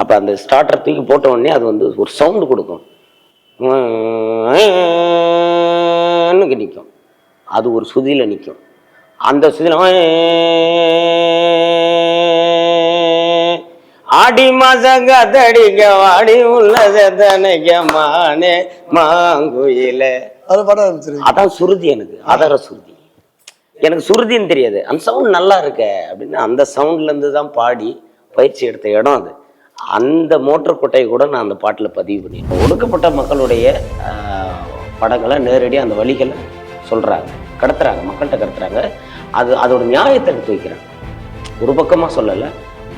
அப்போ அந்த ஸ்டார்டர் தூக்கி போட்ட உடனே அது வந்து ஒரு சவுண்டு கொடுக்கும், நிற்கும். அது ஒரு சுதியில் நிற்கும். அந்த சுதியில் ஆடி மாசங்க தடிக்க வாடி உள்ளதனைக்க மானே மாங்குயில, அது பாட ஆரம்பிச்சிருக்கு. அதான் சுருதி. எனக்கு அதர சுருதி, எனக்கு சுருதின்னு தெரியாது. அந்த சவுண்ட் நல்லா இருக்க அப்படின்னு அந்த சவுண்ட்லேருந்து தான் பாடி பயிற்சி எடுத்த இடம் அது. அந்த மோட்டர் கொட்டையை கூட நான் அந்த பாட்டில் பதிவு பண்ணியிருக்கேன். ஒடுக்கப்பட்ட மக்களுடைய படங்களை நேரடியாக அந்த வழிகளை சொல்கிறாங்க, கடத்துறாங்க, மக்கள்கிட்ட கடத்துறாங்க. அதோட நியாயத்தை எடுத்து வைக்கிறாங்க. ஒரு பக்கமாக சொல்லலை,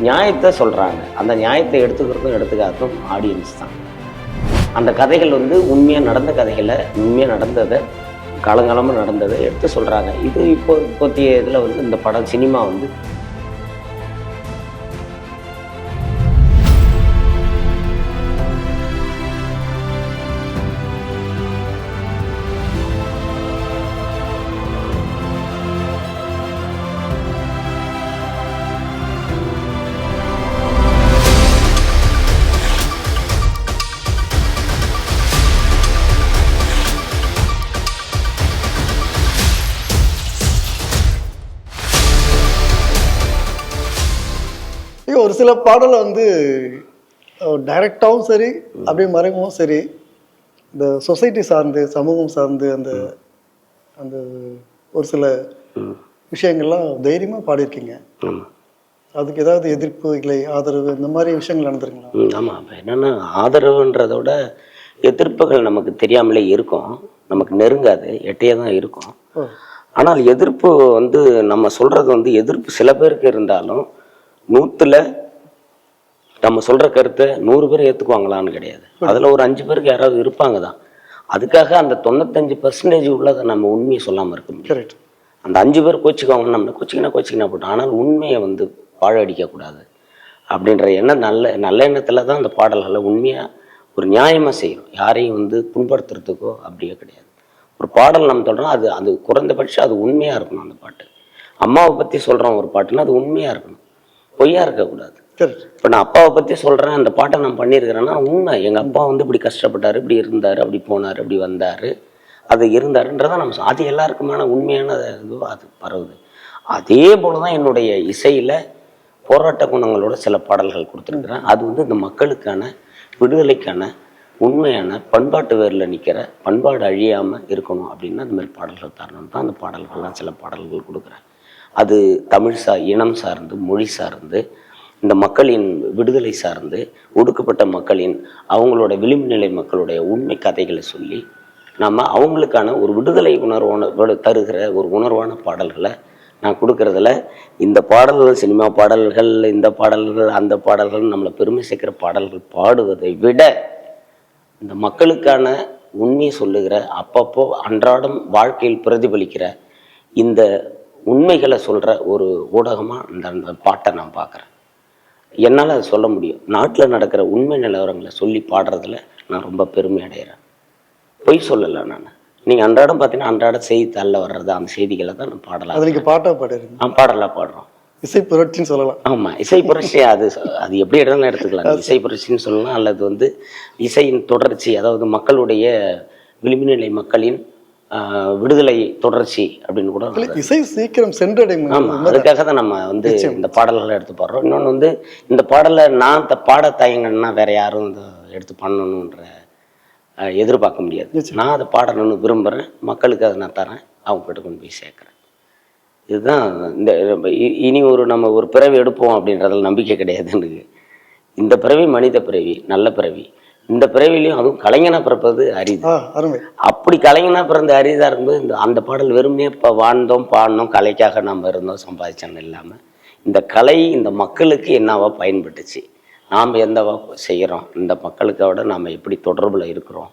நியாயத்தை சொல்கிறாங்க. அந்த நியாயத்தை எடுத்துக்கிறதும் எடுத்துக்காதும் ஆடியன்ஸ் தான். அந்த கதைகள் வந்து உண்மையாக நடந்த கதைகளை, உண்மையாக நடந்ததை, காலங்காலமாக நடந்ததை எடுத்து சொல்கிறாங்க. இது இப்போத்திய இதில் வந்து இந்த படம் சினிமா வந்து ஒரு சில பாடலை வந்து டைரக்டாகவும் சரி அப்படியே மறைமுகவும் சரி இந்த சொசைட்டி சார்ந்து சமூகம் சார்ந்து அந்த அந்த ஒரு சில விஷயங்கள்லாம் தைரியமாக பாடியிருக்கீங்க. அதுக்கு ஏதாவது எதிர்ப்பு இல்லை ஆதரவு இந்த மாதிரி விஷயங்கள் நடந்துருங்களா? ஆமாம். என்னென்னா ஆதரவுன்றத விட எதிர்ப்புகள் நமக்கு தெரியாமலே இருக்கும், நமக்கு நெருங்காது, எட்டையே தான் இருக்கும். ஆனால் எதிர்ப்பு வந்து நம்ம சொல்கிறது வந்து எதிர்ப்பு சில பேருக்கு இருந்தாலும் 100ல் நம்ம சொல்கிற கருத்தை 100 பேர் ஏற்றுக்குவாங்களான்னு கிடையாது. அதில் ஒரு 5 பேருக்கு யாராவது இருப்பாங்க தான். அதுக்காக அந்த 95% உள்ளதை நம்ம உண்மையை சொல்லாமல் இருக்க முடியும். அந்த 5 பேர் கோச்சிக்குவாங்க, நம்ம கோச்சிக்கினா போட்டோம். ஆனால் உண்மையை வந்து பாழடிக்கக்கூடாது அப்படின்ற எண்ணம் நல்ல எண்ணத்தில் தான் அந்த பாடல்களை உண்மையாக ஒரு நியாயமாக செய்யணும். யாரையும் வந்து புண்படுத்துறதுக்கோ அப்படியே கிடையாது. ஒரு பாடல் நம்ம சொல்கிறோம், அது குறைந்தபட்சம் அது உண்மையாக இருக்கணும். அந்த பாட்டு அம்மாவை பற்றி சொல்கிறோம் ஒரு பாட்டுன்னா அது உண்மையாக இருக்கணும், பொய்யா இருக்கக்கூடாது. இப்போ நான் அப்பாவை பற்றி சொல்கிறேன், அந்த பாட்டை நான் பண்ணியிருக்கிறேன்னா உண்மை. எங்கள் அப்பா வந்து இப்படி கஷ்டப்பட்டார், இப்படி இருந்தார், அப்படி போனார், இப்படி வந்தார், அது இருந்தாருன்றதான் நம்ம அது எல்லாருக்குமான உண்மையான இதுவோ அது பரவுது. அதே போல தான் என்னுடைய இசையில் போராட்ட குணங்களோட சில பாடல்கள் கொடுத்துருக்குறேன். அது வந்து இந்த மக்களுக்கான விடுதலைக்கான உண்மையான பண்பாட்டு வேரில் நிற்கிற, பண்பாடு அழியாமல் இருக்கணும் அப்படின்னா அந்த மாதிரி பாடல்கள் தரணும் தான் அந்த பாடல்கள்லாம் சில பாடல்கள் கொடுக்குறேன். அது தமிழ் இனம் சார்ந்து, மொழி சார்ந்து, இந்த மக்களின் விடுதலை சார்ந்து, ஒடுக்கப்பட்ட மக்களின் அவங்களோட விளிம்பு நிலை மக்களுடைய உண்மை கதைகளை சொல்லி நம்ம அவங்களுக்கான ஒரு விடுதலை உணர்வோட தருகிற ஒரு உணர்வான பாடல்களை நான் கொடுக்கறதுல இந்த பாடல்கள், சினிமா பாடல்கள், இந்த பாடல்கள், அந்த பாடல்கள், நம்மளை பெருமை சேர்க்கிற பாடல்கள் பாடுவதை விட இந்த மக்களுக்கான உண்மையை சொல்லுகிற, அப்பப்போ அன்றாடம் வாழ்க்கையில் பிரதிபலிக்கிற இந்த உண்மைகளை சொல்கிற ஒரு ஊடகமாக அந்த பாட்டை நான் பார்க்குறேன். என்னால் அதை சொல்ல முடியும். நாட்டில் நடக்கிற உண்மை நிலவரங்களை சொல்லி பாடுறதுல நான் ரொம்ப பெருமை அடைகிறேன். பொய் சொல்லலை நான். நீங்கள் அன்றாடம் பார்த்தீங்கன்னா அன்றாட செய்தித்தாளில் வர்றது அந்த செய்திகளை தான் நான் பாடலாம். அது நீங்கள் பாட்டாக பாடுறீங்க? பாடலாம், பாடுறோம். இசை புரட்சின்னு சொல்லலாம். ஆமாம், இசை புரட்சி. அது எப்படி இடம்னு எடுத்துக்கலாம். இசை புரட்சின்னு சொல்லலாம், அல்லது வந்து இசையின் தொடர்ச்சி, அதாவது மக்களுடைய விளிம்புநிலை மக்களின் விடுதலை தொடர்ச்சி அப்படின்னு கூட. இசை சீக்கிரம் சென்றடையும். ஆமாம், அதுக்காக தான் நம்ம வந்து இந்த பாடல்களை எடுத்து பாடுறோம். இன்னொன்று வந்து இந்த பாடலை நான் பாட தயங்கன்னா வேற யாரும் இதை எடுத்து பண்ணணுன்ற எதிர்பார்க்க முடியாது. நான் அதை பாடணும்னு விரும்புகிறேன், மக்களுக்கு அதை நான் தரேன், அவங்க கிட்ட கொண்டு போய் சேர்க்குறேன். இதுதான் இந்த இனி நம்ம ஒரு பிறவி எடுப்போம் அப்படின்றதுல நம்பிக்கை கிடையாது எனக்கு. இந்த பிறவி மனித பிறவி, நல்ல பிறவி. இந்த பிறவிலையும் அதுவும் கலைஞனா பிறப்பது அரிது. அப்படி கலைஞனா பிறந்த அரிதாக இருக்கும்போது அந்த பாடல் வெறுமே இப்போ வாழ்ந்தோம், பாடினோம், கலைக்காக நம்ம இருந்தோம், சம்பாதிச்சோன்னு இல்லாமல் இந்த கலை இந்த மக்களுக்கு என்னவா பயன்பட்டுச்சு, நாம் எந்தவா செய்கிறோம், இந்த மக்களுக்கோட நாம் எப்படி தொடர்பில் இருக்கிறோம்,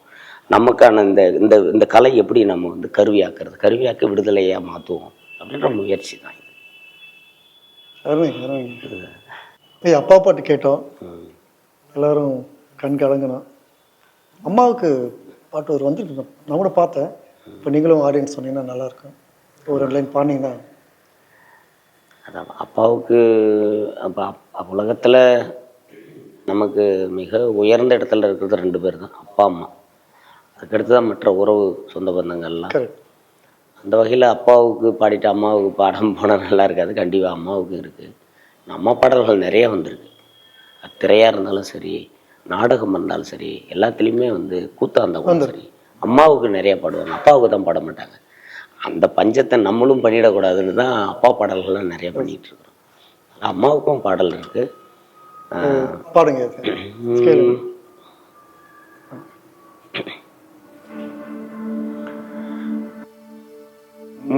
நமக்கான இந்த இந்த கலை எப்படி நம்ம வந்து கருவியாக்கி விடுதலையாக மாற்றுவோம் அப்படின்ற முயற்சி தான் இது. அப்பா பாட்டு கேட்டோம், எல்லாரும் கண் கலங்கணும். அம்மாவுக்கு பாட்டு ஒரு வந்துருக்கு, நான் கூட பார்த்தேன். இப்போ நீங்களும் ஆடியன்ஸ் சொன்னீங்கன்னா நல்லாயிருக்கும். ஒரு 2 லைன் பாடினீங்கன்னா. அதான் அப்பாவுக்கு அப்போ உலகத்தில் நமக்கு மிக உயர்ந்த இடத்துல இருக்கிறது 2 பேர் தான், அப்பா அம்மா. அதுக்கடுத்து தான் மற்ற உறவு சொந்த பந்தங்கள்லாம். கரெக்ட். அந்த வகையில் அப்பாவுக்கு பாடிட்டு அம்மாவுக்கு பாடாமல் போனால் நல்லா இருக்காது. கண்டிப்பாக அம்மாவுக்கும் இருக்குது. அம்மா பாடல்கள் நிறைய வந்திருக்கு. திரையாக இருந்தாலும் சரி, நாடகம் இருந்தாலும் சரி, எல்லாத்துலேயுமே வந்து கூத்தாந்தவும் சரி அம்மாவுக்கு நிறைய பாடுவாங்க, அப்பாவுக்கு தான் பாட மாட்டாங்க. அந்த பஞ்சத்தை நம்மளும் பண்ணிடக்கூடாதுன்னு தான் அப்பா பாடல்கள்லாம் நிறைய பண்ணிகிட்டு இருக்கிறோம். அம்மாவுக்கும் பாடல் இருக்கு. பாடுங்க.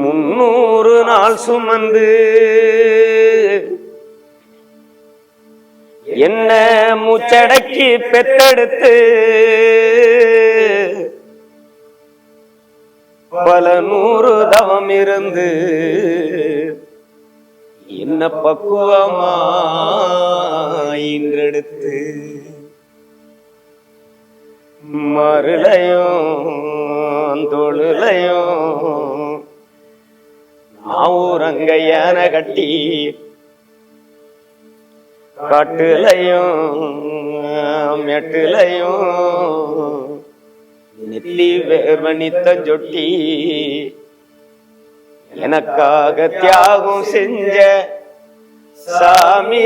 முன்னூறு நாள் சுமந்து என்ன மூச்சடக்கி பெத்தெடுத்து பல 100 தவம் இருந்து என்ன பக்குவமா இன்றெடுத்து மருளையும் தொழுலையும் ஊரங்க யானை கட்டி காட்டுலையும் மெட்டுலையும் நெத்தி வேர்வனித்த ஜொட்டி எனக்காக தியாகம் செஞ்ச சாமி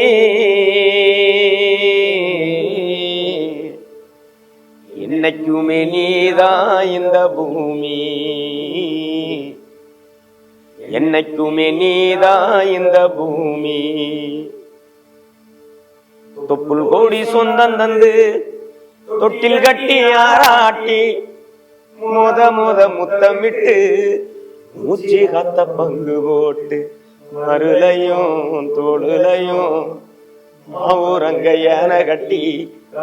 என்னைக்குமே நீதான் இந்த பூமி, என்னைக்குமே நீதான் இந்த பூமி. தொப்புள் கோடி சொந்தம் தந்து தொட்டில் கட்டி ஆராட்டி மொத முத்தமிட்டு மூச்சு காத்த பங்கு போட்டு மருளையும் தோளுலையும் ஊரங்க யானை கட்டி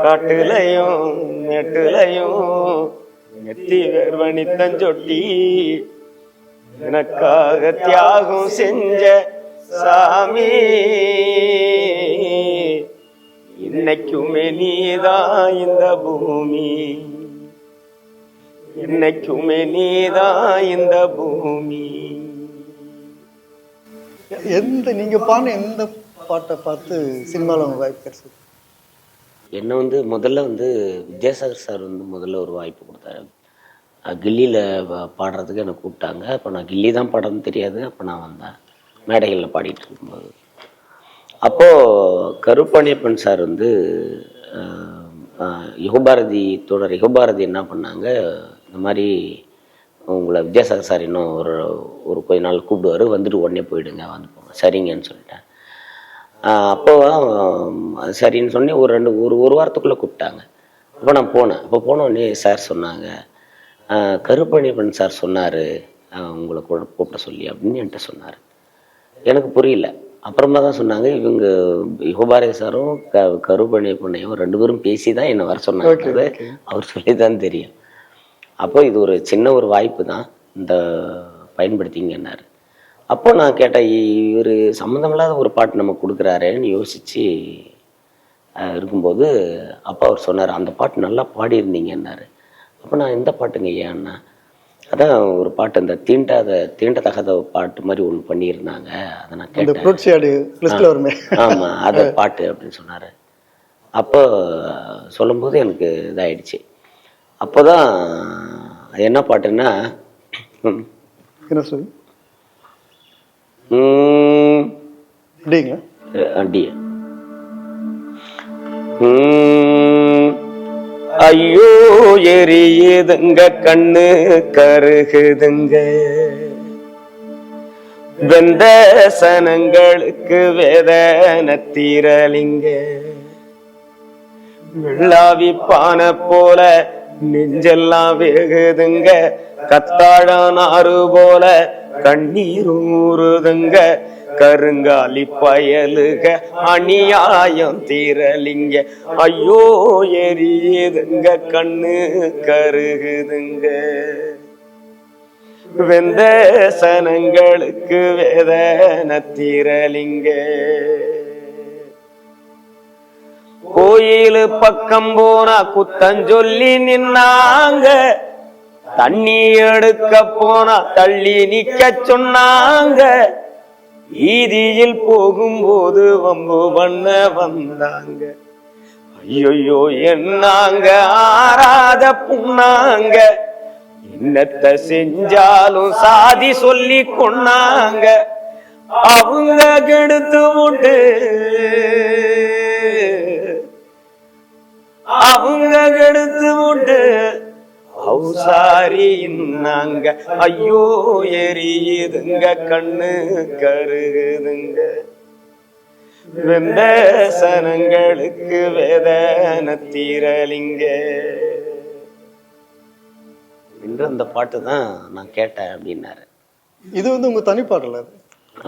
காட்டுலையும் நெட்டுலையும் நெத்தி வேர்வனித்தஞ்சொட்டி எனக்காக தியாகம் செஞ்ச சாமி என்னைக்குமே நீதான் இந்த பூமி, என்னைக்குமே நீதான் இந்த பூமி. நீங்க பாடின எந்த பாட்டை பார்த்து சினிமாவில் உங்க வாய்ப்பு கிடைச்சது? என்ன வந்து முதல்ல வந்து வித்யாசாகர் சார் வந்து முதல்ல ஒரு வாய்ப்பு கொடுத்தாரு. கில்லியில் பாடுறதுக்கு என்னை கூப்பிட்டாங்க. அப்போ நான் கில்லி தான் பாடுறதுன்னு தெரியாது. அப்போ நான் வந்தேன் மேடைகளில் பாடிட்டு இருக்கும்போது. அப்போது கருப்பணியப்பன் சார் வந்து யுகபாரதி தோழர் யுகபாரதி என்ன பண்ணாங்க, இந்த மாதிரி உங்களை வித்யாசாகர் சார் இன்னும் ஒரு கொஞ்ச நாள் கூப்பிடுவார், வந்துட்டு உடனே போயிடுங்க, வந்து போங்க. சரிங்கன்னு சொல்லிட்டேன். அப்போ சரின்னு சொன்னே ஒரு வாரத்துக்குள்ளே கூப்பிட்டாங்க. அப்போ நான் போனேன். அப்போ போனோடனே சார் சொன்னாங்க, கருப்பணியப்பன் சார் சொன்னார் உங்களை கூப்பிட சொல்லி அப்படின்னு என்கிட்ட சொன்னார். எனக்கு புரியல. அப்புறமா தான் சொன்னாங்க, இவங்க யுகபாரதி சாரும் கருப்பணியப்பண்ணையும் 2 பேரும் பேசி தான் என்னை வர சொன்னாங்க. அவர் சொல்லி தான் தெரியும். அப்போ இது ஒரு சின்ன ஒரு வாய்ப்பு தான், இந்த பயன்படுத்திங்கன்னாரு. அப்போ நான் கேட்டேன், இவர் சம்மந்தமில்லாத ஒரு பாட்டு நம்ம கொடுக்குறாரேன்னு யோசித்து இருக்கும்போது அப்போ அவர் சொன்னார், அந்த பாட்டு நல்லா பாடியிருந்தீங்கன்னாரு. அப்போ நான் எந்த பாட்டுங்க ஏன்னா, அதான் ஒரு பாட்டு இந்த தீண்டத்தகாத பாட்டு மாதிரி ஒன்று பண்ணியிருந்தாங்க, அதை நான் கேட்டேன். ஆமாம், அதை பாட்டு அப்படின்னு சொன்னார். அப்போ சொல்லும்போது எனக்கு இதாகிடுச்சு. அப்போ தான் என்ன பாட்டுன்னா, என்ன சொல்லு அடிய ஐயோ எரியுதுங்க கண்ணு கருகுதுங்க, வெந்த சனங்களுக்கு வேதனை தீரலிங்க, வெள்ளாவி பானை போல நெஞ்செல்லாம் வேகுதுங்க, கத்தாழனாறு போல கண்ணீர் ஊறுதுங்க, கருங்காலி பயலுக அநியாயம் தீரலிங்க, ஐயோ எரியுதுங்க கண்ணு கருகுதுங்க, வெந்த சனங்களுக்கு வேதனை தீரலிங்க. கோயிலு பக்கம் போனா குத்தஞ்சொல்லி நின்னாங்க, தண்ணி எடுக்க போனா தள்ளி நிக்க சொன்னாங்க, வீதியில் போகும்போது வம்பு பண்ண வந்தாங்க, ஐயோ என்னாங்க ஆறாத புண்ணாங்க, என்னத்த செஞ்சாலும் சாதி சொல்லி கொண்டாங்க, அவங்க கெடுத்து விட்டு அவங்க கெடுத்து விட்டு அவுசாரி நாங்க. ஐயோ எரியுதுங்க, கண்ணு கருகுதுங்க, வெம்பசனங்களுக்கு வேதன தீரலிங்க என்று அந்த பாட்டு தான் நான் கேட்டேன் அப்படின்னாரு. இது வந்து உங்க தனிப்பாடல?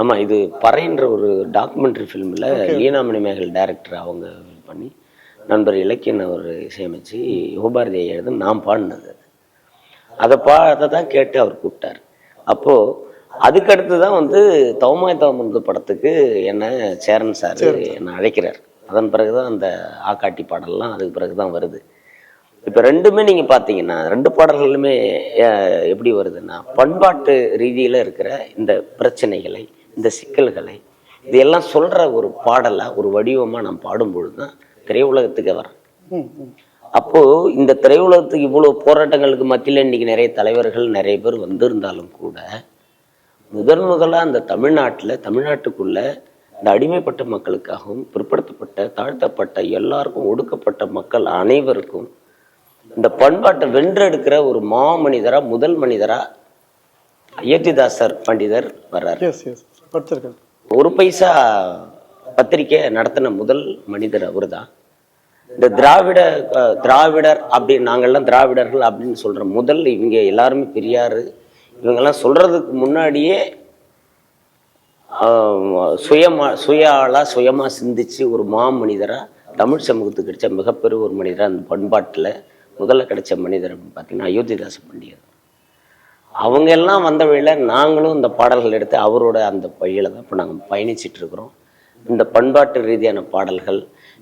ஆமா, இது பறைன்ற ஒரு டாக்குமெண்ட்ரி ஃபிலிம்ல லீனாமணி மேகல் டைரக்டர் அவங்க பண்ணி நண்பர் இலக்கியன் அவர் இசையமைச்சு யுகபாரதியை எழுத நான் பாடினது. அதை தான் கேட்டு அவர் கூப்பிட்டார். அப்போ அதுக்கடுத்து தான் வந்து தவமாய் தவமுந்து படத்துக்கு என்ன சேரன் சார் என்னை அழைக்கிறார். அதன் பிறகுதான் அந்த ஆக்காட்டி பாடல்லாம் அதுக்கு பிறகுதான் வருது. இப்போ ரெண்டுமே நீங்க பார்த்தீங்கன்னா ரெண்டு பாடல்களுமே எப்படி வருதுன்னா, பண்பாட்டு ரீதியில இருக்கிற இந்த பிரச்சனைகளை, இந்த சிக்கல்களை இதெல்லாம் சொல்ற ஒரு பாடலா, ஒரு வடிவமா நான் பாடும்பொழுது தான் திரையுலகத்துக்கு வரேன். அப்போ இந்த திரையுலகத்துக்கு இவ்வளவு போராட்டங்களுக்கு மத்தியில் இன்னைக்கு நிறைய தலைவர்கள் நிறைய பேர் வந்திருந்தாலும் கூட, முதலா அந்த தமிழ்நாட்டுக்குள்ள இந்த அடிமைப்பட்ட மக்களுக்காகவும் பிற்படுத்தப்பட்ட தாழ்த்தப்பட்ட எல்லாருக்கும் ஒடுக்கப்பட்ட மக்கள் அனைவருக்கும் இந்த பண்பாட்டை வென்றெடுக்கிற ஒரு மாமனிதரா, முதல் மனிதரா அயோத்திதாசர் பண்டிதர் வர்றாரு. ஒரு பைசா பத்திரிக்கை நடத்தின முதல் மனிதர் அவரு தான். இந்த திராவிடர் அப்படி நாங்கள்லாம் திராவிடர்கள் அப்படின்னு சொல்ற முதல் இவங்க எல்லாருமே பெரியாரு இவங்கெல்லாம் சொல்றதுக்கு முன்னாடியே சுயமா சிந்திச்சு ஒரு மாமனிதரா தமிழ் சமூகத்துக்கு கிடைச்ச மிகப்பெரிய ஒரு மனிதரா அந்த பண்பாட்டுல முதல்ல கிடைச்ச மனிதர் பார்த்தீங்கன்னா அயோத்திதாச பண்டிதர். அவங்க எல்லாம் வந்த வழியில நாங்களும் இந்த பாடல்கள் எடுத்து அவரோட அந்த வழியில தான் இப்போ நாங்கள் பயணிச்சுட்டு இருக்கிறோம். இந்த பண்பாட்டு ரீதியான பாடல்கள்,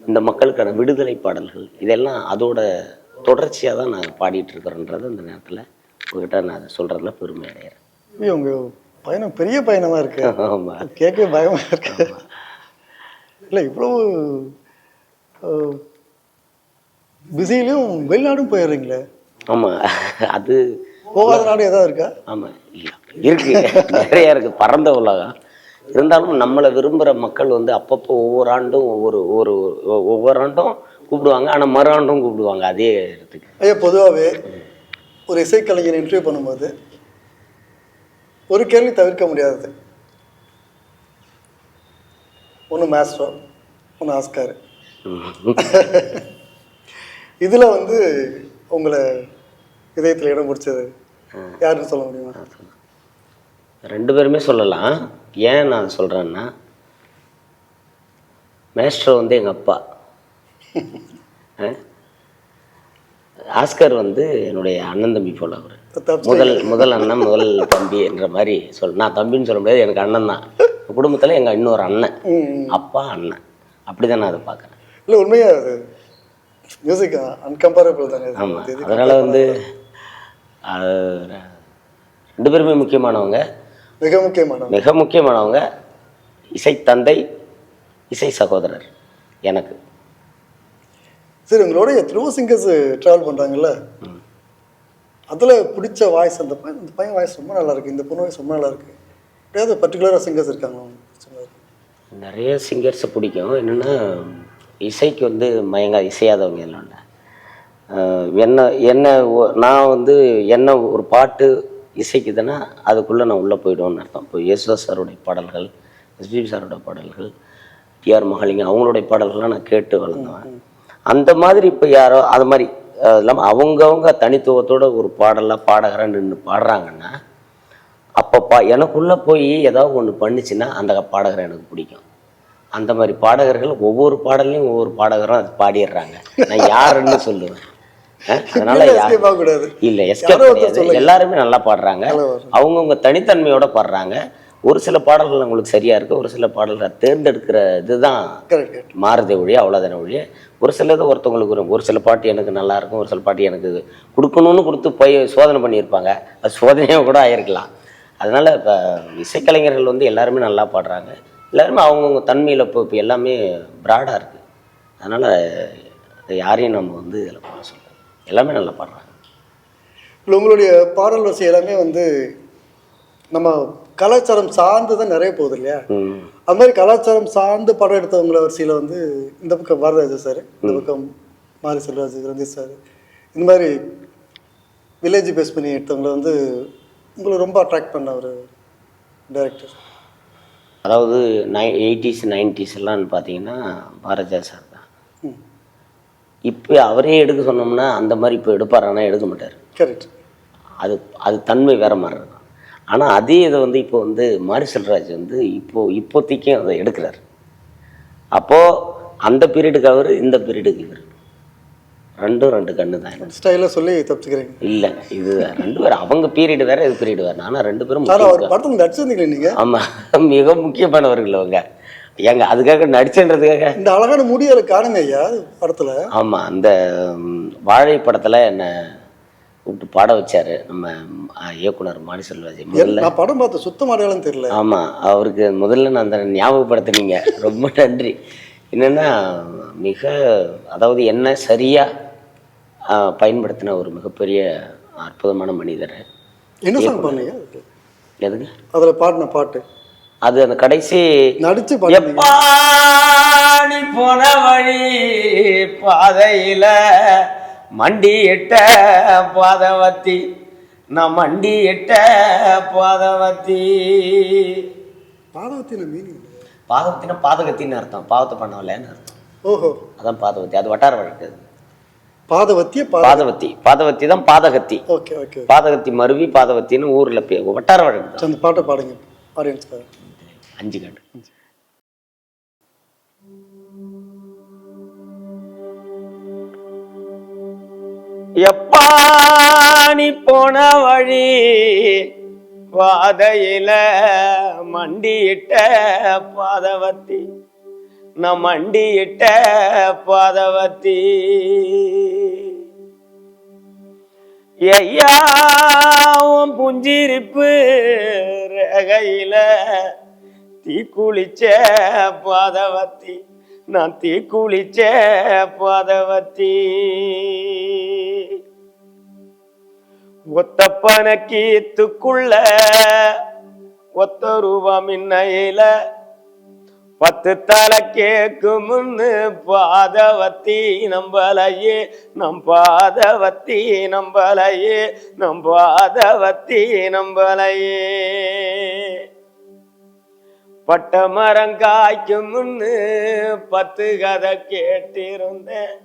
இந்த மக்களுக்கான விடுதலை பாடல்கள், இதெல்லாம் அதோட தொடர்ச்சியாக தான் நாங்கள் பாடிட்டு இருக்கிறோன்றது அந்த நேரத்தில் உங்ககிட்ட நான் அதை சொல்றதுல பெருமை அடைகிறேன். உங்க பயணம் பெரிய பயணமா இருக்கு. ஆமா, கேட்கவே பயமா இருக்கு. இல்லை, இவ்வளவு பிஸிலையும் வெளிநாடும் போயிடுறீங்களே. ஆமா, அது போகாத நாடு ஏதாவது இருக்கா? ஆமா, இருக்கு, நிறைய இருக்கு, பரந்த உலகம். இருந்தாலும் நம்மளை விரும்புகிற மக்கள் வந்து அப்பப்போ ஒவ்வொரு ஆண்டும் ஒவ்வொரு ஆண்டும் கூப்பிடுவாங்க, ஆனால் மறு ஆண்டும் கூப்பிடுவாங்க அதே இடத்துக்கு. ஐயா, பொதுவாகவே ஒரு இசைக்கலைஞர் இன்டர்வியூ பண்ணும்போது ஒரு கேள்வி தவிர்க்க முடியாதது. ஒன்று மாஸ்ட்ரோ, ஒன்று ஆஸ்கார். இதில் வந்து உங்களை இதயத்தில் இடம் பிடிச்சது யாருன்னு சொல்ல முடியுமா? ரெண்டு பேருமே சொல்லலாம். ஏன் நான் சொல்கிறேன்னா, மேஸ்ட்ரோ வந்து எங்கள் அப்பா, ஆஸ்கர் வந்து என்னுடைய அண்ணன் தம்பி போல. அவர் முதல் அண்ணன், முதல் தம்பி என்ற மாதிரி நான் தம்பின்னு சொல்ல முடியாது, எனக்கு அண்ணன் தான். குடும்பத்தில் எங்கள் இன்னொரு அண்ணன், அப்பா அண்ணன், அப்படிதான் நான் அதை பார்க்குறேன். இல்லை, உண்மையாக அது மியூசிக் அன்கம்பேரபிள் தானே. ஆமாம், அதனால் வந்து ரெண்டு பேருமே முக்கியமானவங்க, மிக முக்கியமானவங்க. இசை தந்தை, இசை சகோதரர் எனக்கு. சரி, உங்களோட எத்தனையோ சிங்கர்ஸ் ட்ராவல் பண்ணுறாங்கல்ல, அதில் பிடிச்ச வாய்ஸ் அந்த பையன் வாய்ஸ் ரொம்ப நல்லா இருக்குது, இந்த பொண்ணு வாய்ஸ் ரொம்ப நல்லா இருக்குது, எப்படியாவது பர்டிகுலராக சிங்கர்ஸ் இருக்காங்க? நிறைய சிங்கர்ஸை பிடிக்கும். என்னென்னா, இசைக்கு வந்து இசையாதவங்க எல்லாம் நான் வந்து என்ன ஒரு பாட்டு இசைக்குதுன்னா அதுக்குள்ளே நான் உள்ளே போய்டுவேன்னு அர்த்தம். இப்போ யேசுதாஸ் சாருடைய பாடல்கள், எஸ்பிபி சாரோட பாடல்கள், டிஆர் மகாலிங்கம் அவங்களுடைய பாடல்கள்லாம் நான் கேட்டு வளர்ந்தேன். அந்த மாதிரி இப்போ யாரோ அது மாதிரி இல்லாமல் அவங்கவுங்க தனித்துவத்தோட ஒரு பாடலாம் பாடகராக நின்று பாடுறாங்கன்னா, அப்போ எனக்குள்ளே போய் ஏதாவது ஒன்று பண்ணிச்சுன்னா அந்த பாடகரை எனக்கு பிடிக்கும். அந்த மாதிரி பாடகர்கள் ஒவ்வொரு பாடலையும் ஒவ்வொரு பாடகரும் அது பாடிடுறாங்க. நான் யாருன்னு சொல்லுவேன். அதனால இல்லை, எஸ்கேப் கிடையாது. எல்லாருமே நல்லா பாடுறாங்க, அவங்கவுங்க தனித்தன்மையோட பாடுறாங்க. ஒரு சில பாடல்கள் உங்களுக்கு சரியா இருக்கு, ஒரு சில பாடல்கள் தேர்ந்தெடுக்கிற இதுதான் மாறுதே ஒழிய, அவ்வளோதானே ஒழிய. ஒரு சிலது ஒருத்தவங்களுக்கு ஒரு சில பாட்டு எனக்கு நல்லா இருக்கும், ஒரு சில பாட்டு எனக்கு கொடுக்கணும்னு கொடுத்து போய் சோதனை பண்ணியிருப்பாங்க, அது சோதனையாக கூட ஆயிருக்கலாம். அதனால இப்போ இசைக்கலைஞர்கள் வந்து எல்லாருமே நல்லா பாடுறாங்க, எல்லாருமே அவங்கவுங்க தன்மையில் இப்போ எல்லாமே ப்ராடாக இருக்குது. அதனால் யாரையும் நம்ம வந்து இதில் பண்ண சொல்கிறோம். எல்லாமே நல்லா பாடுறாங்க. இல்லை, உங்களுடைய பாடல் வரிசை எல்லாமே வந்து நம்ம கலாச்சாரம் சார்ந்து தான் நிறைய போகுது இல்லையா? அது மாதிரி கலாச்சாரம் சார்ந்து படம் எடுத்தவங்கள வரிசையில் வந்து இந்த பக்கம் பாரதிராஜா சார், இந்த பக்கம் மாரி செல்வராஜ், ரஞ்சித் சார், இந்த மாதிரி வில்லேஜ் பேஸ் பண்ணி எடுத்தவங்களை வந்து உங்களை ரொம்ப அட்ராக்ட் பண்ண ஒரு டைரக்டர். அதாவது 80s 90s எல்லாம் பார்த்தீங்கன்னா பாரதிராஜா சார் தான். இப்போ அவரே எடுக்க சொன்னோம்னா அந்த மாதிரி இப்போ எடுப்பாரானா எடுக்க மாட்டார். கரெக்ட். அது தன்மை வேற மாதிரி இருக்கும். ஆனால் அதே இதை வந்து இப்போ வந்து மாரி செல்வராஜ் வந்து இப்போதைக்கும் அதை எடுக்கிறார். அப்போது அந்த பீரியடுக்கு அவர், இந்த பீரியடுக்கு இவர், ரெண்டு கண்ணு தான். ஸ்டைலாக சொல்லி தப்பிச்சுக்கிறீங்க. இல்லை, இது ரெண்டு பேரும் அவங்க பீரியடு வேறு, இது பீரியடு வேறு. ஆனால் ரெண்டு பேரும் படத்தில் நடிச்சிருந்தீங்களே நீங்கள்? ஆமாம், மிக முக்கியமானவர்கள் அவங்க. ஏங்க அதுக்காக நடிச்சன்றதுக்காக இந்த அழகான முடியலை காணுங்க ஐயா படத்தில். ஆமாம், அந்த வாழை படத்தில் என்னை கூப்பிட்டு பாட வச்சார் நம்ம இயக்குனர் மாரி செல்வராஜ். முதல்ல நான் படம் பார்த்து சுத்தம் அடையாளம் தெரியல. ஆமாம், அவருக்கு முதல்ல நான் அந்த ஞாபகப்படுத்தினீங்க, ரொம்ப நன்றி. என்னென்னா மிக, அதாவது என்ன சரியாக பயன்படுத்தின ஒரு மிகப்பெரிய அற்புதமான மனிதர். என்ன சாங் பண்ணீங்க? எதுங்க அதில் பாடின பாட்டு? அது அந்த கடைசி நடிச்சு நீ போன வழி பாதையில மண்டி இட்ட பாதவத்தி, நான் மண்டி இட்ட பாதவத்தி. பாதவத்தின மீனிங்? பாதவத்தினா பாதகத்தின்னு அர்த்தம், பாவத்தை பண்ணவலன்னு அர்த்தம். ஓஹோ, அதான் பாதவத்தி. அது வட்டார வழக்கு. பாதவத்தி பாதவத்தி தான் பாதகத்தி. Okay okay. பாதகத்தி மருவி பாதவத்தின்னு ஊர்ல வட்டார வழக்கு. அந்த பாட்டை பாடுங்க ஆடியன்ஸ்க்காக. 5 கண்டு. எப்பா நீ போன வழி பாதையில மண்டியிட்ட பாதவத்தி, நான் மண்டியிட்ட பாதவத்தி. ஐயாவும் புஞ்சிரிப்பு ரகையில தீக்குளிச்ச பாதவத்தி, நான் தீக்குளிச்ச பாதவத்தி. ஒத்தப்பன கீத்துக்குள்ள ஒத்த ரூபம் இன்னையில 10 தலை கேக்கும் முன்னு பாதவத்தி நம்பலையே, நம் பாதவத்தி நம்பலையே, நம் பாதவத்தி நம்பலையே. பட்ட மரம் காய்க்கும் முன்னு 10 கதை கேட்டிருந்தேன்,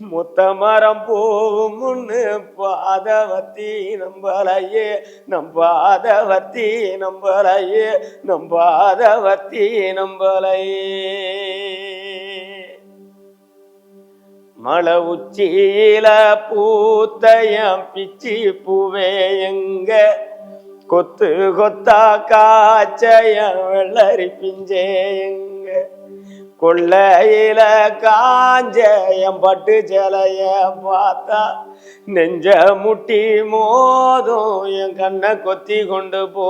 முத்த மரம் போகும் முன்னு பாதவத்தி நம்பலையே, நம் பாதவத்தி நம்பலையே, நம் பாதவத்தி நம்பலையே. மலை உச்சியில பூத்தையம் பிச்சி பூவே எங்க, கொத்து கொத்தா காய்ச்சய வெள்ளரி பிஞ்சே எங்க, கொள்ளையில காஞ்சயம் பட்டு ஜலைய பார்த்தா நெஞ்ச முட்டி மோதும் என் கண்ணை கொத்தி கொண்டு போ.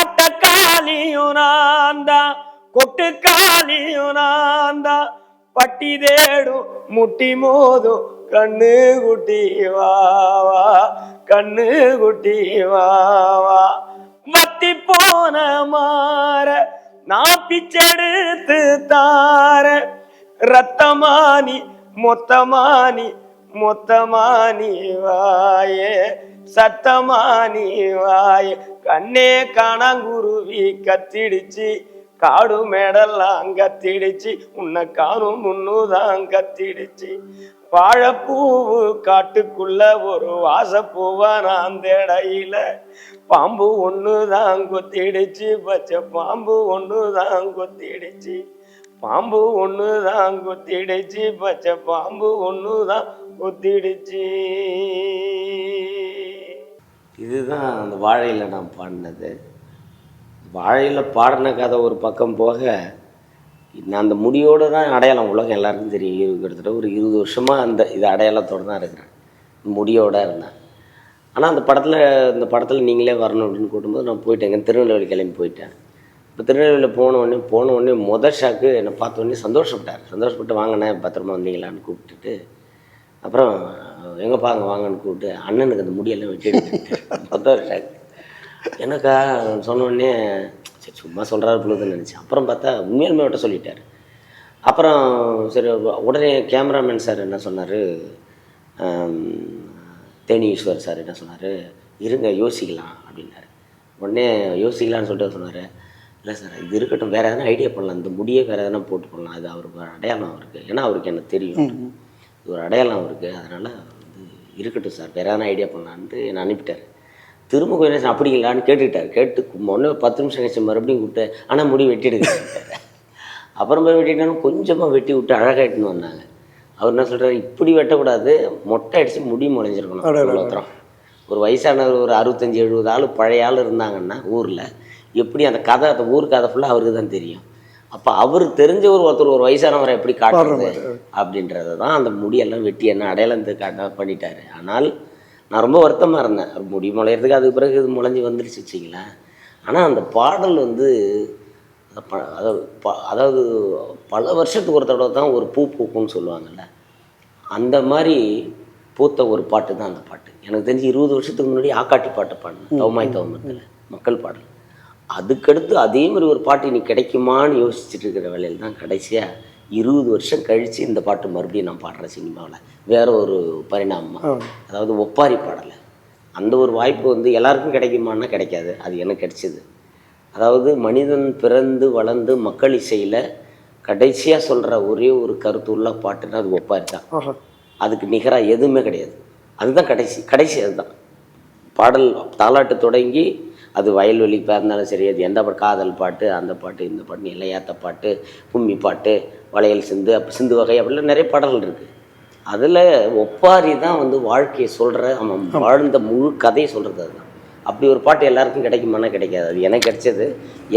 அட்டக்காலியும் நான்தான், கொட்டுக்காலியும் நான்தான், பட்டி தேடும் முட்டி மோதும் கண்ணு குட்டி வாவா, கண்ணு குட்டி வாவா. வத்தி போன மாற நான் பிச்செடுத்து தார, ரத்தமானி மொத்தமானி மொத்தமானி வாயே, சத்தமானி வாயே. கண்ணே காணாங்குருவி கத்திடுச்சு, காடு மேடெல்லாம் கத்திடுச்சு, உன்னை காணும் முன்னுதான் கத்திடுச்சு. வாழைப்பூவு காட்டுக்குள்ள ஒரு வாசப்பூவா நான் தேடையில, பாம்பு ஒண்ணுதான் கொத்திடுச்சு, பச்சை பாம்பு ஒண்ணுதான் கொத்திடுச்சு, பாம்பு ஒண்ணுதான் கொத்திடுச்சு, பச்சை பாம்பு ஒண்ணுதான் கொத்திடுச்சு. இதுதான் அந்த வாழையில நான் பாடினது. வாழையில பாடின கதை ஒரு பக்கம் போக, நான் அந்த முடியோடு தான் அடையாளம் உலகம் எல்லாருக்கும் தெரியும். கிட்டத்தட்ட ஒரு 20 வருஷமாக இது அடையாளத்தோடு தான் இருக்கிறேன், முடியோடு இருந்தேன். ஆனால் இந்த படத்தில் நீங்களே வரணும் அப்படின்னு கூட்டும்போது நான் போயிட்டேங்க, திருநெல்வேலி கிளம்பி போயிட்டேன். இப்போ திருநெல்வேலியில் போன உடனே முதல் ஷாக்கு என்னை பார்த்த உடனே சந்தோஷப்பட்டு வாங்கினே பத்திரமா வந்தீங்களான்னு கூப்பிட்டுட்டு அப்புறம் எங்கப்பா அங்கே வாங்கன்னு கூப்பிட்டு அண்ணனுக்கு அந்த முடியெல்லாம் வெட்டிட்டு முதல் ஷாக்கு எனக்கா சொன்ன உடனே சரி சும்மா சொல்கிறாரு பொழுதுன்னு நினச்சேன். அப்புறம் பார்த்தா உண்மையாலுமே விட்ட சொல்லிட்டார். அப்புறம் சரி உடனே கேமராமேன் சார் என்ன சொன்னார், தேனி ஈஸ்வர் சார் என்ன சொன்னார், இருங்க யோசிக்கலாம் அப்படின்னாரு. உடனே யோசிக்கலான்னு சொல்லிட்டு சொன்னார், இல்லை சார் இது இருக்கட்டும், வேறு எதனா ஐடியா பண்ணலாம், இந்த முடியே வேறு எதனா போட்டு போடலாம், அது அவருக்கு ஒரு அடையாளம் அவருக்கு, ஏன்னா அவருக்கு எனக்கு தெரியும், இது ஒரு அடையாளம் அவருக்கு, அதனால் வந்து இருக்கட்டும் சார் வேறு எதனா ஐடியா பண்ணலான்ட்டு என்னை அனுப்பிட்டார். திரும்ப கொஞ்சம் நேரம் அப்படிங்களான்னு கேட்டு ஒன்று 10 நிமிஷம் கழிச்சு மறுபடியும் கூப்பிட்டு ஆனால் முடி வெட்டிடுங்க. அப்புறம் போய் வெட்டிட்டாலும் கொஞ்சமாக வெட்டி விட்டு அழகாயிட்டுன்னு வந்தாங்க. அவர் என்ன சொல்கிறார், இப்படி வெட்டக்கூடாது, மொட்டை அடித்து முடி முளைஞ்சிருக்கணும். அவ்வளோத்தரம் ஒரு வயசானவர் ஒரு 65-70 ஆள் பழைய ஆள் இருந்தாங்கன்னா ஊரில் எப்படி அந்த கதை, அந்த ஊர் கதை ஃபுல்லாக அவருக்கு தான் தெரியும். அப்போ அவருக்கு தெரிஞ்ச ஒருத்தர் ஒரு வயசானவரை எப்படி காட்டுறது அப்படின்றத தான் அந்த முடியெல்லாம் வெட்டி என்ன அடையாளத்தை காட்ட பண்ணிட்டார். ஆனால் நான் ரொம்ப வருத்தமாக இருந்தேன், முடி முளையிறதுக்கு அதுக்கு பிறகு இது முளைஞ்சி வந்துடுச்சு வச்சிங்களேன். ஆனால் அந்த பாடல் வந்து அதாவது பல வருஷத்துக்கு ஒரு தடவை தான் ஒரு பூ பூக்கும்னு சொல்லுவாங்கள்ல, அந்த மாதிரி பூத்த ஒரு பாட்டு தான் அந்த பாட்டு. எனக்கு தெரிஞ்சு 20 வருஷத்துக்கு முன்னாடி ஆக்காட்டி பாட்டை பாடினேன் தவமாய் தவமத்தில் மக்கள் பாடல். அதுக்கடுத்து அதே மாதிரி ஒரு பாட்டு இன்னைக்கு கிடைக்குமான்னு யோசிச்சுட்டு இருக்கிற வேலையில் தான் கடைசியாக 20 வருஷம் கழித்து இந்த பாட்டு மறுபடியும் நான் பாடுறேன் சினிமாவில். வேற ஒரு பரிணாமமாக, அதாவது ஒப்பாரி பாடலை. அந்த ஒரு வாய்ப்பு வந்து எல்லாருக்கும் கிடைக்குமான்னா கிடைக்காது, அது எனக்கு கிடைச்சிது. அதாவது மனிதன் பிறந்து வளர்ந்து மக்கள் இசையில் கடைசியாக சொல்கிற ஒரே ஒரு கருத்து உள்ள பாட்டுன்னா அது ஒப்பாரி தான். அதுக்கு நிகராக எதுவுமே கிடையாது. அதுதான் கடைசி அதுதான் பாடல். தாலாட்டு தொடங்கி அது வயல்வெளிப்பாக இருந்தாலும் சரி, அது எந்த பாட்டு, காதல் பாட்டு, அந்த பாட்டு, இந்த பாட்டு, இலையாத்த பாட்டு, கும்மி பாட்டு, வளையல் சிந்து, சிந்து வகை, அப்படிலாம் நிறைய பாடல்கள் இருக்குது. அதில் ஒப்பாரி தான் வந்து வாழ்க்கையை சொல்கிற, அவன் வாழ்ந்த முழு கதையை சொல்கிறது அதுதான். அப்படி ஒரு பாட்டு எல்லாருக்கும் கிடைக்குமானா கிடைக்காது. அது எனக்கு கிடைச்சது.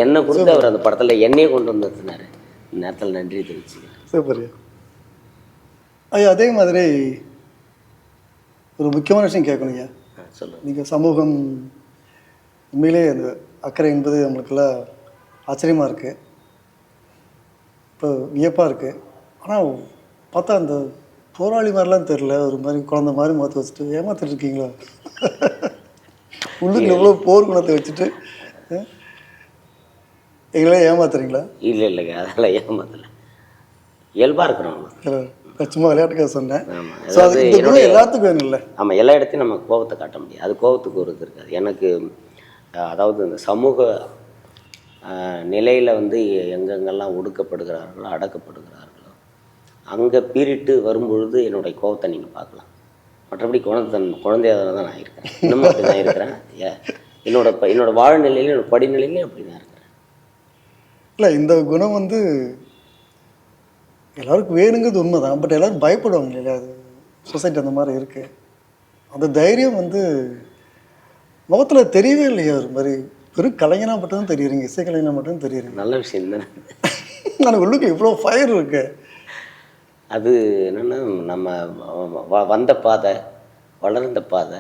என்னை கொடுத்து அவர் அந்த படத்தில் என்னையே கொண்டு வந்து நிறுத்தினார். இந்த நேரத்தில் நன்றி தெரிவிச்சுக்கிறேன். சூப்பர் ஐயா. அதே மாதிரி ஒரு முக்கியமான விஷயம் கேட்கணுங்க. சொல்லுங்கள். நீங்கள் சமூகம் உண்மையிலே அந்த அக்கறை என்பது நம்மளுக்கெல்லாம் ஆச்சரியமாக இருக்குது, இப்போ வியப்பாக இருக்குது. ஆனால் பார்த்தா அந்த போராளி மாதிரிலாம் தெரில, ஒரு மாதிரி குழந்த மாதிரி மாற்றி வச்சுட்டு ஏமாத்திட்டு இருக்கீங்களா? உள்ளுக்கு எவ்வளோ போர் குணத்தை வச்சுட்டு எங்களே ஏமாத்துறீங்களா? இல்லைங்க, அதெல்லாம் ஏமாத்தலை, இயல்பாக இருக்கிறோம். சும்மா விளையாட்டுக்காக சொன்னேன். ஸோ அது இந்த குணம் எல்லாத்துக்கும் வேணும் இல்லை? ஆமாம், எல்லா இடத்தையும் நம்ம கோபத்தை காட்ட முடியாது. அது கோபத்துக்கு ஒரு இது இருக்காது. எனக்கு அதாவது இந்த சமூக நிலையில் வந்து எங்கெங்கெல்லாம் ஒடுக்கப்படுகிறார்களோ அடக்கப்படுகிறார்களோ அங்கே பீரிட்டு வரும்பொழுது என்னுடைய கோபத்தை நீங்கள் பார்க்கலாம். மற்றபடி குழந்தையாக தான் நான் இருக்கேன், இன்னமும் அப்படி தான் இருக்கிறேன். என்னோட வாழ்நிலையிலும் என்னோட படிநிலையிலையும் அப்படி தான் இருக்கிறேன். இல்லை, இந்த குணம் வந்து எல்லாருக்கும் வேணுங்கிறது உண்மை தான். பட் எல்லோரும் பயப்படுவாங்க இல்லையா, அது சொசைட்டி அந்த மாதிரி இருக்குது. அந்த தைரியம் வந்து முகத்தில் தெரியவே இல்லையா? ஒரு மாதிரி வெறும் கலைஞனாக மட்டும்தான் தெரியுறீங்க, இசை கலைஞனாக மட்டும் தெரியுறீங்க. நல்ல விஷயம் தானே. ஆனால் உள்ளுக்கு இவ்வளோ ஃபயர் இருக்கு. அது என்னென்னா, நம்ம வந்த பாதை, வளர்ந்த பாதை,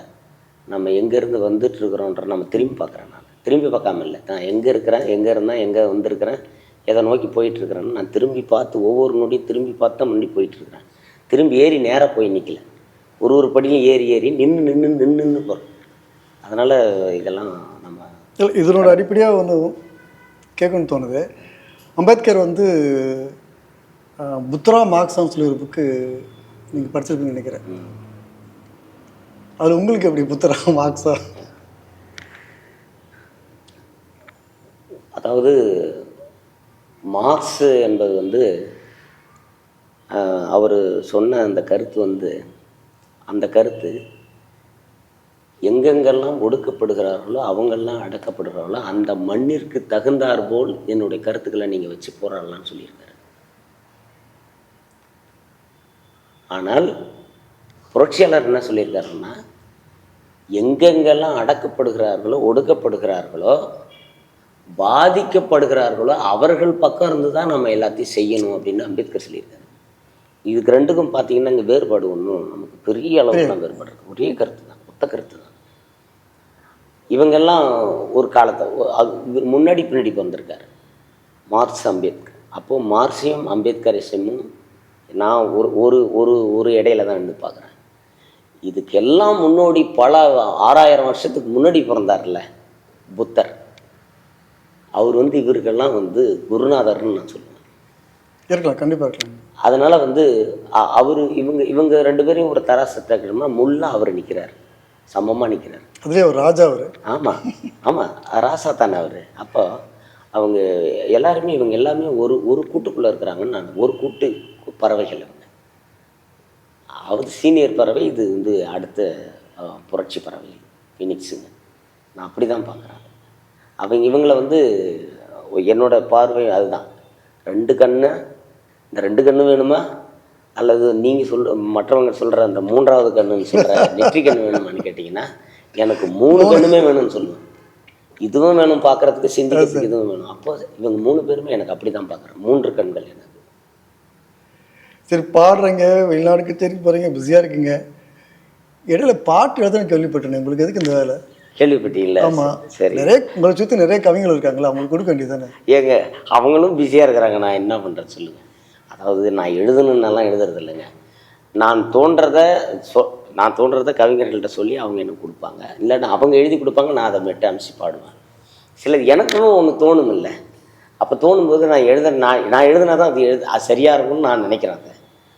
நம்ம எங்கேருந்து வந்துட்டுருக்குறோன்ற நம்ம திரும்பி பார்க்குறேன். நான் திரும்பி பார்க்காம இல்லை, நான் எங்கே இருக்கிறேன், எங்கே இருந்தேன், எங்கே வந்திருக்கிறேன், எதை நோக்கி போயிட்டுருக்கிறேன்னு நான் திரும்பி பார்த்து ஒவ்வொரு நொடியும் திரும்பி பார்த்து தான் முன்னாடி போயிட்டுருக்கிறேன். திரும்பி ஏறி நேராக போய் நிற்கல, ஒரு படியும் ஏறி நின்று போகிறோம். அதனால் இதெல்லாம் நம்ம இதனோட அடிப்படையாக வந்து கேட்கணும்னு தோணுது. அம்பேத்கர் வந்து புத்ரா மார்க்ஸ்னு சொல்லி ஒரு புக்கு நீங்கள் படிச்சிருப்பீங்கன்னு நினைக்கிறேன். அது உங்களுக்கு எப்படி புத்ரா மார்க்ஸா? அதாவது மார்க்ஸ் என்பது வந்து அவர் சொன்ன அந்த கருத்து வந்து, அந்த கருத்து எங்கெங்கெல்லாம் ஒடுக்கப்படுகிறார்களோ அவங்கெல்லாம் அடக்கப்படுகிறார்களோ அந்த மண்ணிற்கு தகுந்தார் போல் என்னுடைய கருத்துக்களை நீங்கள் வச்சு போராடலாம்னு சொல்லியிருக்காரு. ஆனால் புரட்சியாளர் என்ன சொல்லியிருக்காருன்னா, எங்கெங்கெல்லாம் அடக்கப்படுகிறார்களோ ஒடுக்கப்படுகிறார்களோ பாதிக்கப்படுகிறார்களோ அவர்கள் பக்கம் இருந்து தான் நம்ம எல்லாத்தையும் செய்யணும் அப்படின்னு அம்பேத்கர் சொல்லியிருக்காரு. இதுக்கு ரெண்டுக்கும் பார்த்தீங்கன்னா இங்கே வேறுபாடு ஒன்றும் நமக்கு பெரிய அளவுக்கு வேறுபாடு இருக்குது. ஒரே கருத்து தான், ஒத்த கருத்து தான். இவங்கெல்லாம் ஒரு காலத்தை முன்னாடி பின்னாடி வந்திருக்காரு. மார்க்ஸ் அம்பேத்கர். அப்போது மார்க்ஸையும் அம்பேத்கரிசமும் நான் ஒரு ஒரு ஒரு ஒரு இடையில தான் நின்று பார்க்குறேன். இதுக்கெல்லாம் முன்னோடி பல 6000 வருஷத்துக்கு முன்னாடி பிறந்தார்ல புத்தர், அவர் வந்து இவருக்கெல்லாம் வந்து குருநாதர்னு நான் சொல்லுவேன். இருக்கலாம், கண்டிப்பாக இருக்கலாம். அதனால் வந்து அவர் இவங்க 2 பேரையும் ஒரு தராசத்தை வைக்கணும்னா முள்ளா அவர் நிற்கிறார், சமமாக நிற்கிறார். அதுலேயே ஒரு ராஜா அவர். ஆமாம் ஆமாம், ராசா தானே அவர். அப்போ அவங்க எல்லாருமே இவங்க எல்லாமே ஒரு கூட்டுக்குள்ளே இருக்கிறாங்கன்னு நான் ஒரு கூட்டு பறவைகள். அவங்க அவர் சீனியர் பறவை, இது வந்து அடுத்த புரட்சி பறவை ஃபினிக்ஸுங்க. நான் அப்படி தான் பார்க்குறேன். இவங்கள வந்து என்னோட பார்வை அதுதான். 2 கண்ணு, இந்த 2 கண்ணு வேணுமா, அல்லது நீங்கள் மற்றவங்க சொல்கிற அந்த 3வது கண்ணுன்னு சொல்கிற நெற்றி கண் வேணுமான்னு கேட்டிங்கன்னா எனக்கு 3 கண்ணுமே வேணும்னு சொல்லுவேன். இதுவும் வேணும் பார்க்குறதுக்கு, சிந்திக்கிறதுக்கு இதுவும் வேணும். அப்போ இவங்க 3 பேருமே எனக்கு அப்படி தான் பார்க்குறேன். 3 கண்கள் எனக்கு. சரி, பாடுறீங்க, வெளிநாடு கச்சேரிக்கு போகிறீங்க, பிஸியாக இருக்கீங்க. இடையில பாட்டு எழுதுன்னு கேள்விப்பட்டேன். உங்களுக்கு எதுக்கு இந்த வேலை? கேள்விப்பட்டீங்களா? ஆமாம். சரி, நிறைய உங்களை சுற்றி நிறைய கவிஞர்கள் இருக்காங்களா, அவங்களுக்கு கொடுக்க வேண்டியது தானே? ஏங்க அவங்களும் பிஸியாக இருக்கிறாங்க, நான் என்ன பண்ணுறது சொல்லுங்கள். அதாவது நான் எழுதணுன்னெல்லாம் எழுதுறது இல்லைங்க. நான் தோன்றதை கவிஞர்கள்ட்ட சொல்லி அவங்க எனக்கு கொடுப்பாங்க, இல்லைன்னா அவங்க எழுதி கொடுப்பாங்க, நான் அதை மெட்டு அனுப்பிச்சு பாடுவேன். சிலது எனக்கும் ஒன்று தோணும் இல்லை. அப்போ தோணும்போது நான் எழுதுனா தான் அது சரியாக இருக்கும்னு நான் நினைக்கிறேன்.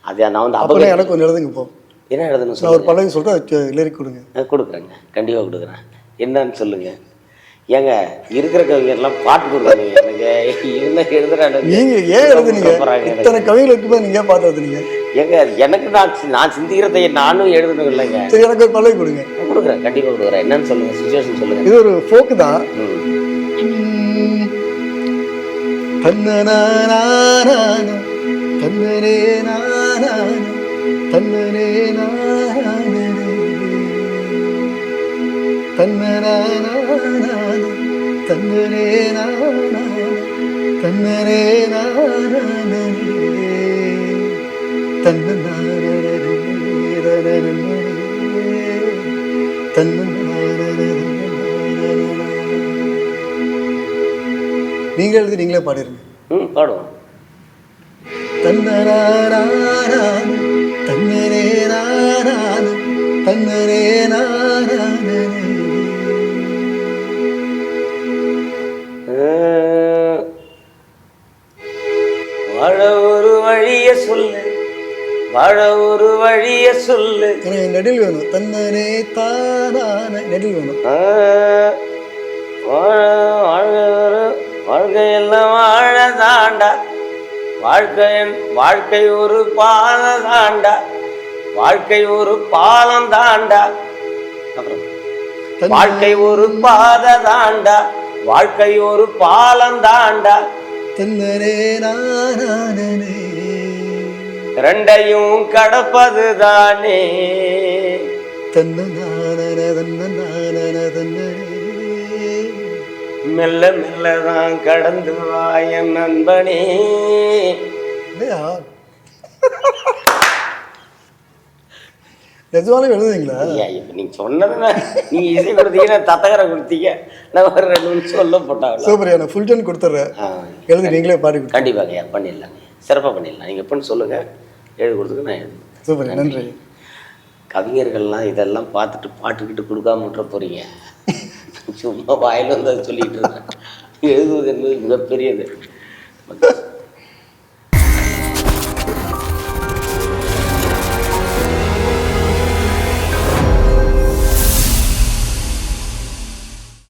அது நான் வந்து அப்போ எனக்கு ஒன்று எழுதுங்க. இப்போ என்ன எழுதணும் நான் ஒரு பழகி சொல்கிறேன், லிரிக் கொடுங்க. கொடுக்குறேங்க, கண்டிப்பாக கொடுக்குறேன். என்னன்னு சொல்லுங்கள். ஏங்க இருக்கிற கவிஞர்லாம் பாட்டு கொடுக்குறீங்க எனக்கு. இவங்க எழுதுறாங்க, நீங்கள் ஏன் எழுதுனீங்க? இத்தனை கவிஞர்கள் இருக்கும்போது நீங்கள் ஏன் பாட்டு எழுதுனீங்க? ஏங்க எனக்கு நான் சிந்திக்கிறதை நானும் எழுதணும் இல்லைங்க. சரி, எனக்கு ஒரு பழகி கொடுங்க. கொடுக்குறேன், கண்டிப்பாக கொடுக்குறேன். என்னன்னு சொல்லுங்கள், சுச்சுவேஷன் சொல்லுங்கள். இது ஒரு ஃபோக்கு தான். தன்னனே தன்னனே தன்னனே தன்னனே தன்னனே நீங்க எழுதி நீங்களே பாடிருங்க. பாடுவோம். தன்னனே தன்னனே தன்னனே வாழ ஒரு வழிய சொல்லு, வாழ ஒரு வழிய சொல்லு. எனக்கு நெடில் வேணும். தன்னனே தானான நெடில் வேணும். வாழ்க்கையெல்லாம் வாழ தாண்டா, வாழ்க்கை ஒரு பாலம் தாண்டா, வாழ்க்கை ஒரு பாலம் தாண்டா, அப்புறம் வாழ்க்கை ஒரு பாதை தாண்டா, வாழ்க்கை ஒரு பாலம் தாண்டா. தன்னனே நானே 2ஐயும் கடப்பது தானே. தன்னனானே தன்னனானே தன்னனே மெல்ல மெல்லதான் கடந்து வாயன் நண்பனே. நிஜமாலே எழுதுவீங்களா? இப்ப நீங்க சொன்னதுன்னா நீங்க இசை கொடுத்தீங்க, தத்தகரை கொடுத்தீங்க, நான் ஒரு 2 நிமிஷம் சொல்ல போட்டாங்க. சூப்பர், நான் ஃபுல் டன் கொடுத்துட்றேன். எழுதி நீங்களே பாடி கொடுத்து. கண்டிப்பாக பண்ணிடலாங்க, சிறப்பாக பண்ணிடலாம். நீங்கள் எப்படின்னு சொல்லுங்கள், எழுதி கொடுத்துக்கு நான் எழுதுவேன். சூப்பர், நன்றி. கவிஞர்கள்லாம் இதெல்லாம் பார்த்துட்டு பாட்டுக்கிட்டு கொடுக்காம விட்டுற போகிறீங்க. சும்மா வாயில் வந்து அதை சொல்லிகிட்டு இருக்கேன். எழுதுவது என்பது மிகப்பெரியது.